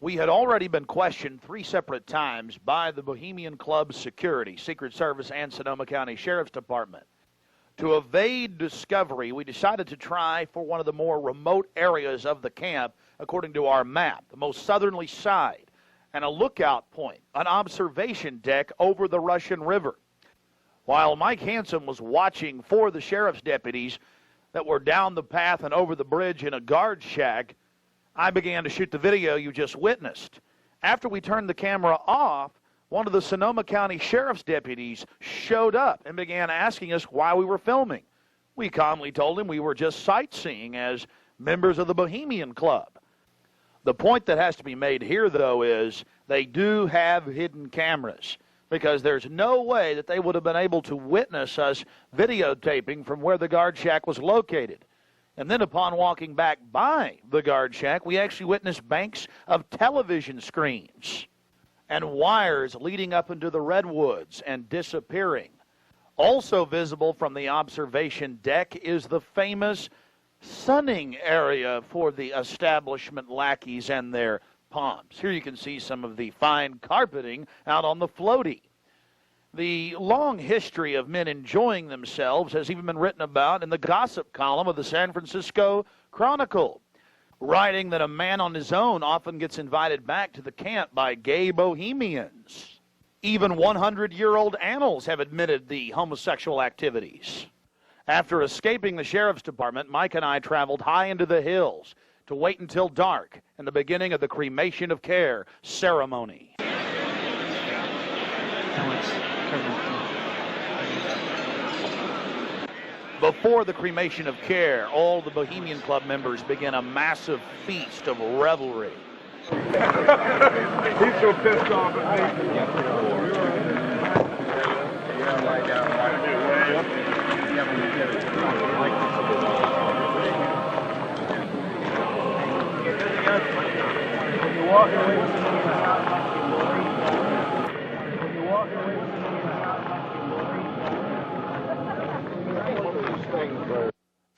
We had already been questioned 3 separate times by the Bohemian Club's security, Secret Service, and Sonoma County Sheriff's Department. To evade discovery, we decided to try for one of the more remote areas of the camp, according to our map, the most southerly side, and a lookout point, an observation deck over the Russian River. While Mike Hansen was watching for the sheriff's deputies that were down the path and over the bridge in a guard shack, I began to shoot the video you just witnessed. After we turned the camera off, one of the Sonoma County Sheriff's deputies showed up and began asking us why we were filming. We calmly told him we were just sightseeing as members of the Bohemian Club. The point that has to be made here, though, is they do have hidden cameras, because there's no way that they would have been able to witness us videotaping from where the guard shack was located. And then upon walking back by the guard shack, we actually witnessed banks of television screens and wires leading up into the redwoods and disappearing. Also visible from the observation deck is the famous sunning area for the establishment lackeys and their palms. Here you can see some of the fine carpeting out on the floaty. The long history of men enjoying themselves has even been written about in the gossip column of the San Francisco Chronicle, writing that a man on his own often gets invited back to the camp by gay bohemians. Even 100-year-old annals have admitted the homosexual activities. After escaping the sheriff's department, Mike and I traveled high into the hills to wait until dark and the beginning of the cremation of care ceremony. Before the cremation of care, all the Bohemian Club members begin a massive feast of revelry. He's so pissed off at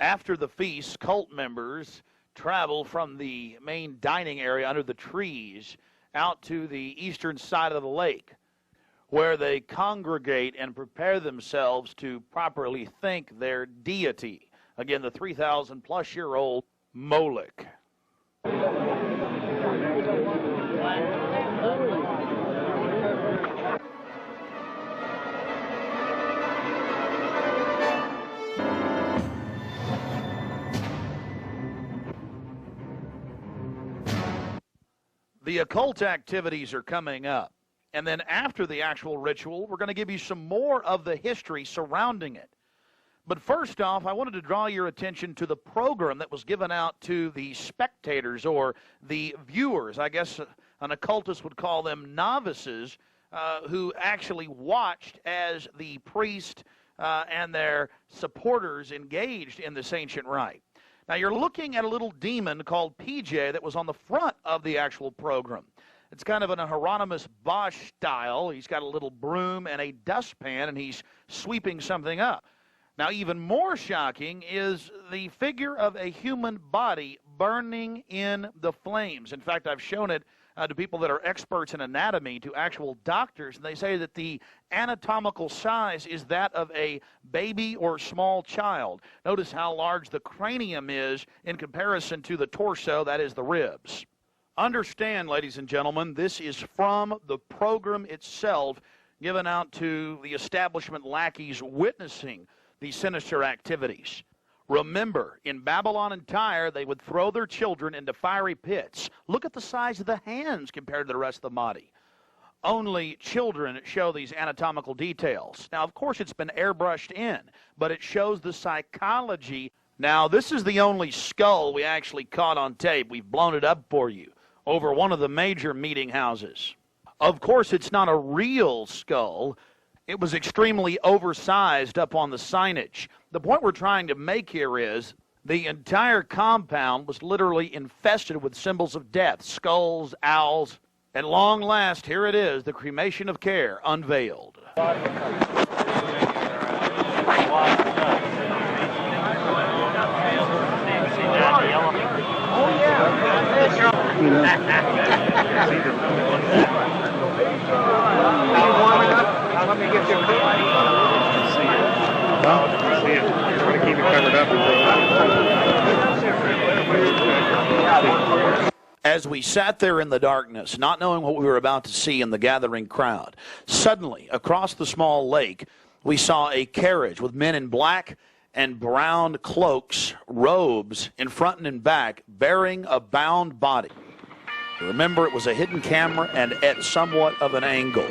After the feast, cult members travel from the main dining area under the trees out to the eastern side of the lake, where they congregate and prepare themselves to properly thank their deity. Again, the 3,000-plus-year-old Moloch. The occult activities are coming up. And then after the actual ritual, we're going to give you some more of the history surrounding it. But first off, I wanted to draw your attention to the program that was given out to the spectators or the viewers. I guess an occultist would call them novices, who actually watched as the priest and their supporters engaged in this ancient rite. Now, you're looking at a little demon called PJ that was on the front of the actual program. It's kind of an Hieronymus Bosch style. He's got a little broom and a dustpan, and he's sweeping something up. Now, even more shocking is the figure of a human body burning in the flames. In fact, I've shown it to people that are experts in anatomy, to actual doctors, and they say that the anatomical size is that of a baby or small child. Notice how large the cranium is in comparison to the torso, that is the ribs. Understand, ladies and gentlemen, this is from the program itself given out to the establishment lackeys witnessing these sinister activities. Remember, in Babylon and Tyre, they would throw their children into fiery pits. Look at the size of the hands compared to the rest of the body. Only children show these anatomical details. Now, of course, it's been airbrushed in, but it shows the psychology. Now, this is the only skull we actually caught on tape. We've blown it up for you over one of the major meeting houses. Of course, it's not a real skull. It was extremely oversized up on the signage. The point we're trying to make here is the entire compound was literally infested with symbols of death, skulls, owls. At long last, here it is, the cremation of care unveiled. warming up? Let me get your foot. Try to keep it covered up. As we sat there in the darkness, not knowing what we were about to see in the gathering crowd, suddenly, across the small lake, we saw a carriage with men in black and brown cloaks, robes, in front and in back, bearing a bound body. Remember, it was a hidden camera and at somewhat of an angle.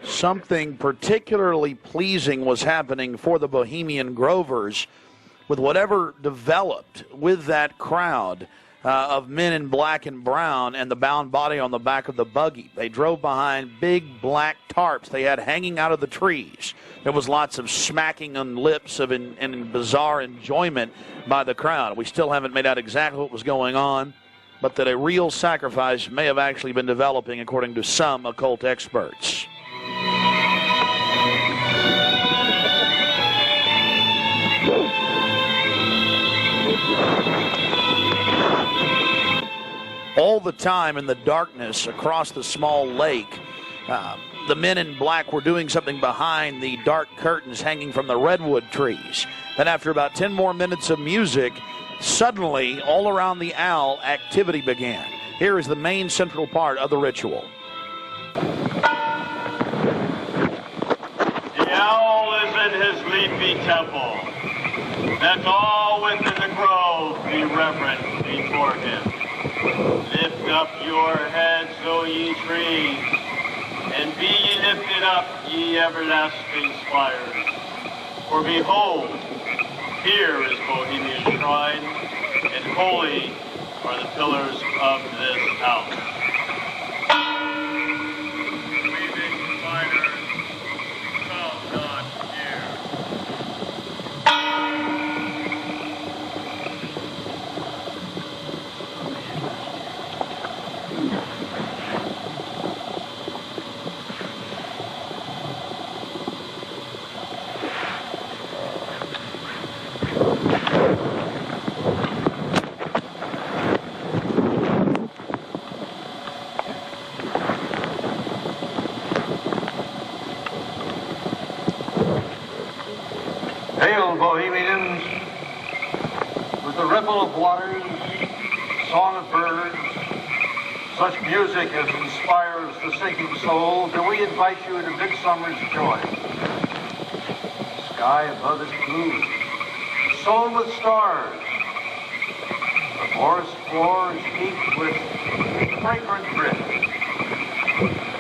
Something particularly pleasing was happening for the Bohemian Grovers with whatever developed with that crowd of men in black and brown and the bound body on the back of the buggy. They drove behind big black tarps they had hanging out of the trees. There was lots of smacking on lips of in bizarre enjoyment by the crowd. We still haven't made out exactly what was going on, but that a real sacrifice may have actually been developing according to some occult experts. All the time in the darkness across the small lake, the men in black were doing something behind the dark curtains hanging from the redwood trees. Then after about 10 more minutes of music, suddenly all around the owl, activity began. Here is the main central part of the ritual. The owl is in his leafy temple. Let all within the grove be reverent before him. Lift up your heads, O ye trees, and be ye lifted up, ye everlasting spires. For behold, here is Bohemian shrine, and holy are the pillars of this house. Weaving spiders, come not here. Hail, Bohemians, with the ripple of waters, song of birds, such music as inspires the sinking soul, do we invite you into midsummer's joy. The sky above is blue, sown with stars. The forest floor is heaped with fragrant drift.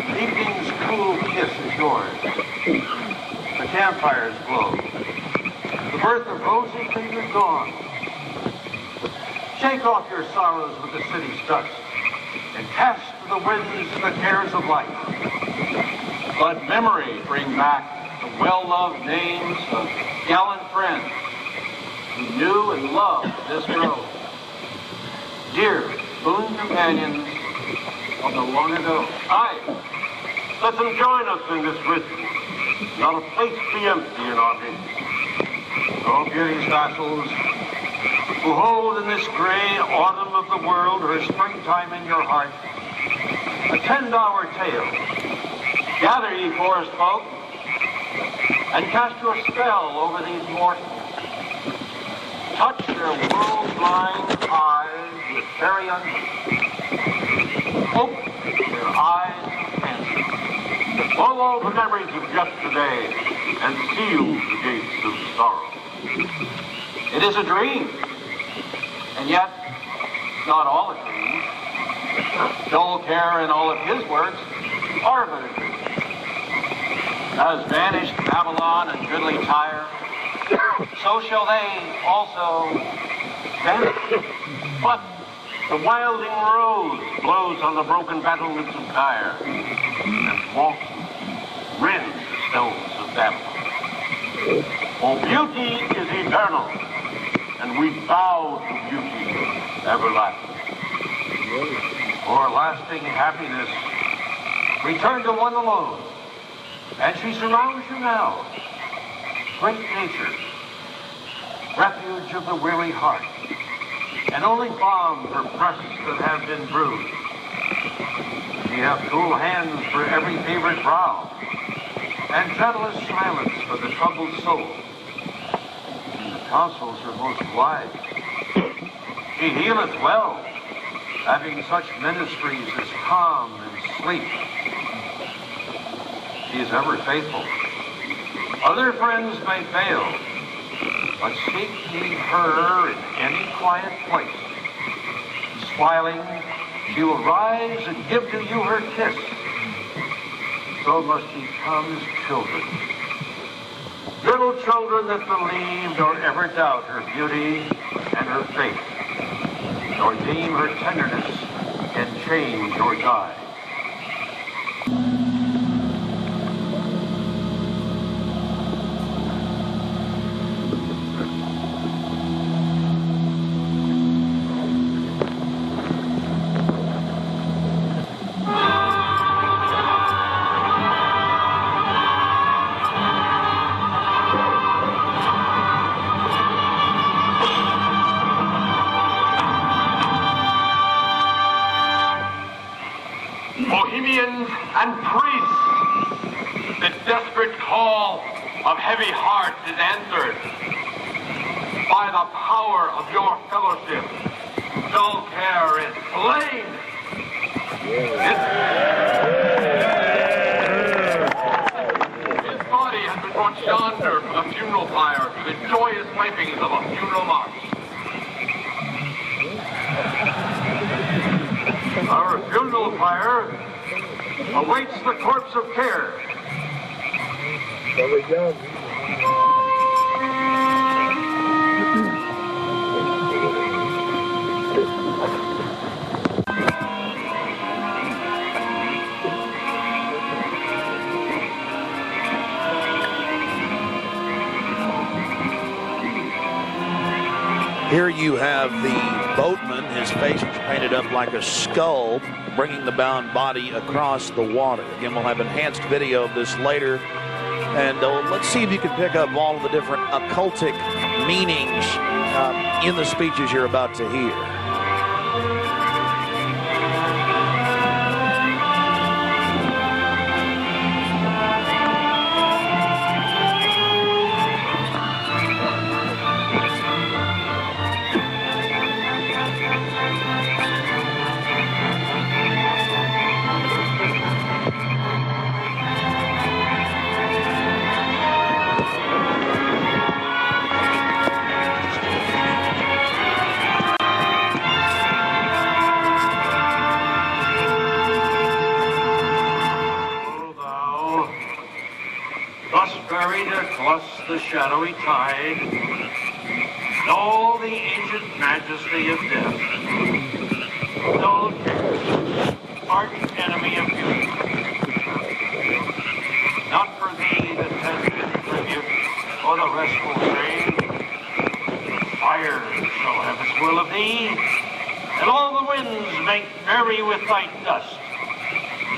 Evening's cool kiss is yours. The campfires glow. The birth of rosy fingered dawn. Shake off your sorrows with the city's dust and cast to the winds the cares of life. Let memory bring back the well-loved names of gallant friends who knew and loved this grove. Dear boon companions of the long ago. Aye, let them join us in this ritual. Not a place be empty in our midst. O beauty's vassals, who hold in this gray autumn of the world her springtime in your heart, attend our tale. Gather, ye forest folk, and cast your spell over these mortals. Touch their world-blind eyes with fairy unbelief. Open their eyes of fancy. Blow all the memories of yesterday and seal the gates of sorrow. It is a dream, and yet not all a dream. Joel Kerr, in all of his works, Harvard has banished Babylon and goodly Tyre, so shall they also vanish. But the wilding rose blows on the broken battlements of Tyre, and walks rend the stones of Babylon. For beauty is eternal, and we bow to beauty everlasting. For lasting happiness, return to one alone, and she surrounds you now. Great nature, refuge of the weary heart, and only balm for breasts that have been bruised. She hath cool hands for every favored brow, and gentlest silence for the troubled soul. And the counsels are most wise. She healeth well, having such ministries as calm and sleep. She is ever faithful. Other friends may fail, but seek ye her in any quiet place. Smiling, she will rise and give to you her kiss. So must ye come as children. Little children that believe nor ever doubt her beauty and her faith, nor deem her tenderness can change or die. Bohemians and priests, the desperate call of heavy hearts is answered. By the power of your fellowship, dull care is slain. His body has been brought yonder from the funeral pyre to the joyous pipings of a funeral march. Our funeral pyre awaits the corpse of care. Here you have the boatman. His face is painted up like a skull, bringing the bound body across the water. Again, we'll have enhanced video of this later. And let's see if you can pick up all of the different occultic meanings in the speeches you're about to hear. Across the shadowy tide, and all the ancient majesty of death. Dull care, arch enemy of beauty. Not for thee the tender tribute, or the restful grave. Fire shall have its will of thee, and all the winds make merry with thy dust.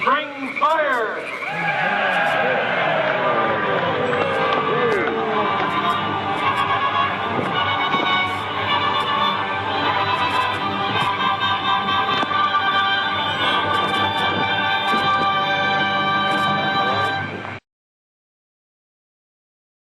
Bring fire!